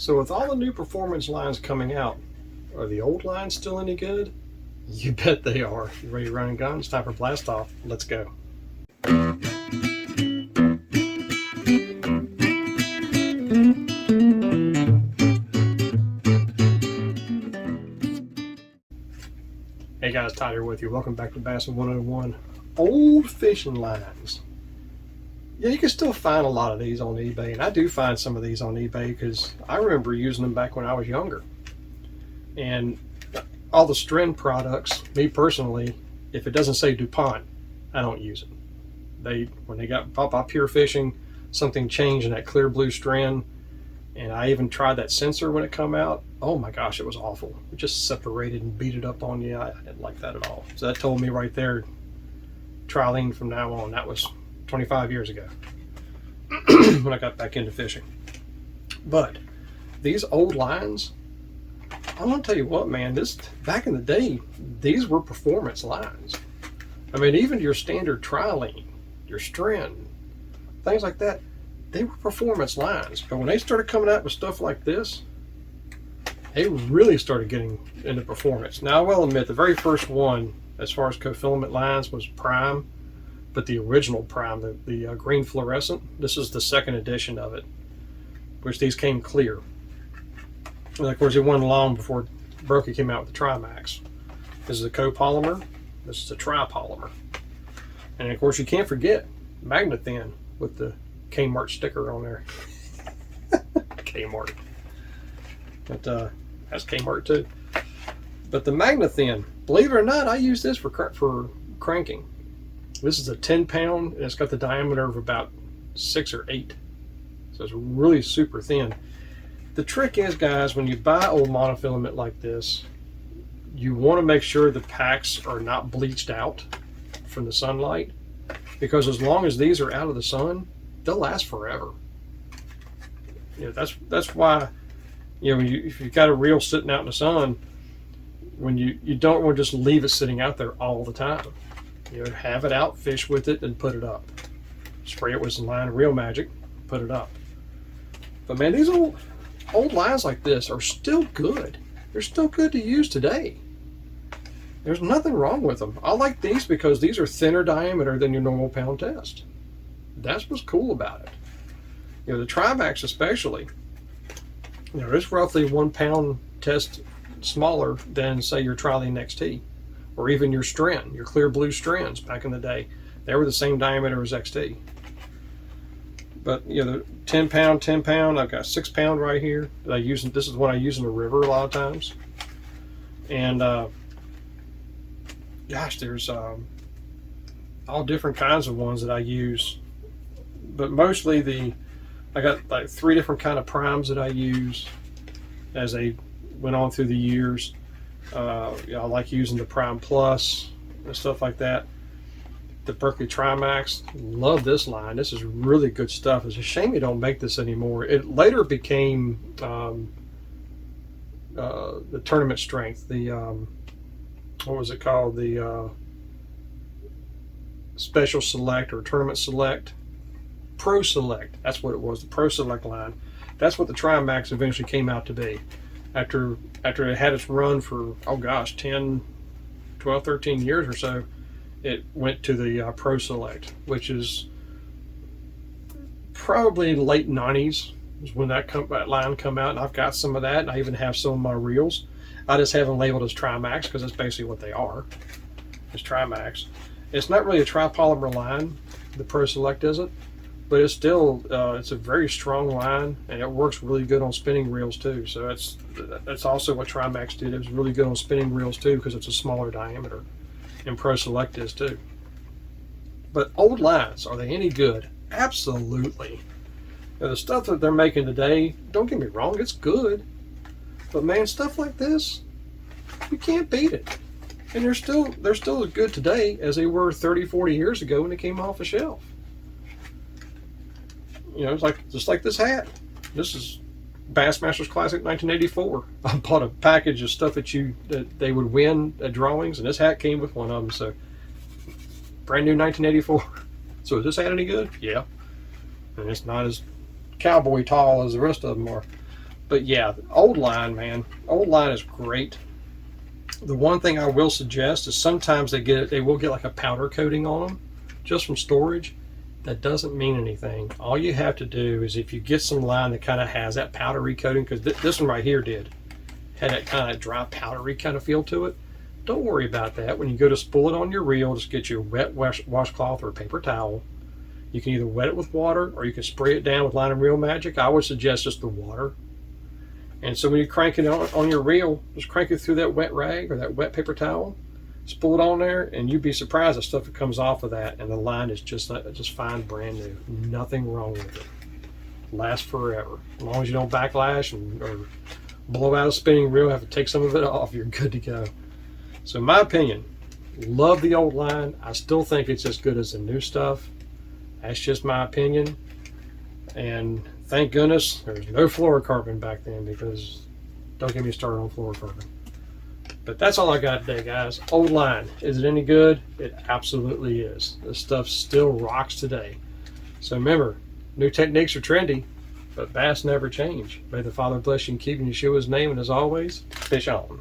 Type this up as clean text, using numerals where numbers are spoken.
So with all the new performance lines coming out, are the old lines still any good? You bet they are. You ready to run and gun? It's time for blast off. Let's go. Hey guys, Todd here with you. Welcome back to Bassin 101. Old fishing lines. Yeah, you can still find a lot of these on eBay, and I do find some of these on eBay because I remember using them back when I was younger. And all the Stren products, me personally, if it doesn't say DuPont, I don't use it. When they got bought by Pure Fishing, something changed in that clear blue Stren, and I even tried that sensor when it come out. Oh my gosh, it was awful. It just separated and beat it up on you. I didn't like that at all. So that told me right there, trialing from now on. That was 25 years ago when I got back into fishing. But these old lines, I want to tell you what, man, back in the day, these were performance lines. I mean, even your standard trialing, your Stren, things like that, they were performance lines. But when they started coming out with stuff like this, they really started getting into performance. Now, I will admit, the very first one, as far as co-filament lines, was Prime. But the original Prime, the green fluorescent, this is the second edition of it, which these came clear. And of course, it wasn't long before Berkey came out with the Trimax. This is a copolymer, this is a tripolymer. And of course, you can't forget Magnathin with the Kmart sticker on there. Kmart. But that's Kmart too. But the Magnathin, believe it or not, I use this for cranking. This is a 10-pound, and it's got the diameter of about 6 or 8. So it's really super thin. The trick is, guys, when you buy old monofilament like this, you want to make sure the packs are not bleached out from the sunlight, because as long as these are out of the sun, they'll last forever. You know, that's why, you know, if you've got a reel sitting out in the sun, when you don't want to just leave it sitting out there all the time. You know, have it out, fish with it, and put it up. Spray it with some line of Real Magic, put it up. But man, these old lines like this are still good. They're still good to use today. There's nothing wrong with them. I like these because these are thinner diameter than your normal pound test. That's what's cool about it. You know, the Trimax especially, you know, it's roughly 1 pound test smaller than, say, your Trilene XT. Or even your Stren, your clear blue Strens back in the day. They were the same diameter as XT. But, you know, the 10 pound, I've got 6 pound right here. This is what I use in the river a lot of times. And, gosh, there's all different kinds of ones that I use. But mostly I got like 3 different kind of primes that I use as they went on through the years. I like using the Prime Plus and stuff like that. The Berkey Trimax, love this line. This is really good stuff. It's a shame you don't make this anymore. It later became the tournament strength. The what was it called? The Special Select or Tournament Select, Pro Select. That's what it was. The Pro Select line. That's what the Trimax eventually came out to be. After it had its run for, oh gosh, 10, 12, 13 years or so, it went to the Pro Select, which is probably late 90s is when that line come out, and I've got some of that, and I even have some of my reels. I just have them labeled as Trimax because that's basically what they are. It's Trimax. It's not really a tripolymer line, the Pro Select isn't, but it's still it's a very strong line, and it works really good on spinning reels too. So that's also what Trimax did. It was really good on spinning reels too because it's a smaller diameter, and Pro Select is too. But old lines, are they any good? Absolutely. Now, the stuff that they're making today, don't get me wrong, it's good. But man, stuff like this, you can't beat it. And they're still as good today as they were 30, 40 years ago when they came off the shelf. You know, it's like just like this hat. This is Bassmasters Classic 1984. I bought a package of stuff that they would win at drawings, and this hat came with one of them. So brand new 1984. So is this hat any good? Yeah. And it's not as cowboy tall as the rest of them are. But yeah, old line, man, old line is great. The one thing I will suggest is sometimes they will get like a powder coating on them just from storage. That doesn't mean anything. All you have to do is, if you get some line that kind of has that powdery coating, because this one right here had that kind of dry powdery kind of feel to it, don't worry about that. When you go to spool it on your reel, just get you a wet washcloth or a paper towel. You can either wet it with water or you can spray it down with Line and Reel Magic. I would suggest just the water. And so when you crank it on your reel, just crank it through that wet rag or that wet paper towel, spool it on there, and you'd be surprised the stuff that comes off of that, and the line is just fine, brand new. Nothing wrong with it. Lasts forever. As long as you don't backlash or blow out a spinning reel, have to take some of it off, you're good to go. So in my opinion, love the old line. I still think it's as good as the new stuff. That's just my opinion. And thank goodness there's no fluorocarbon back then, because don't get me started on fluorocarbon. But that's all I got today, guys. Old line. Is it any good? It absolutely is. This stuff still rocks today. So remember, new techniques are trendy, but bass never change. May the Father bless you and keep you in Yeshua's name, and as always, fish on.